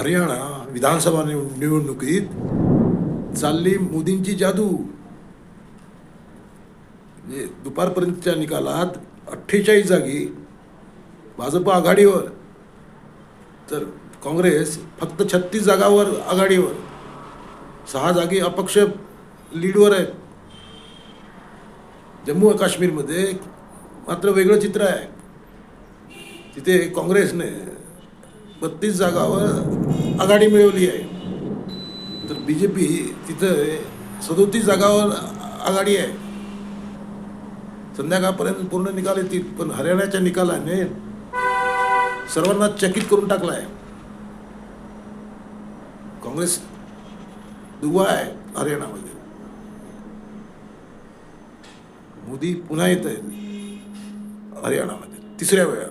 हरियाणा विधानसभा निवडणुकीत चालली मोदींची जादू. म्हणजे दुपारपर्यंतच्या निकालात 48 जागी भाजप आघाडीवर, तर काँग्रेस फक्त 36 जागावर आघाडीवर, 6 जागी अपक्ष लीडवर आहेत. जम्मू व काश्मीरमध्ये मात्र वेगळं चित्र आहे. तिथे काँग्रेसने 32 जागावर आघाडी मिळवली आहे, तर BJP तिथे 37 जागावर आघाडी आहे. संध्याकाळपर्यंत पूर्ण निकाल येतील, पण हरियाणाच्या निकालाने सर्वांना चकित करून टाकलं आहे. काँग्रेस दुवा आहे हरियाणामध्ये. मोदी पुन्हा येत आहेत हरियाणामध्ये 3ऱ्या वेळा.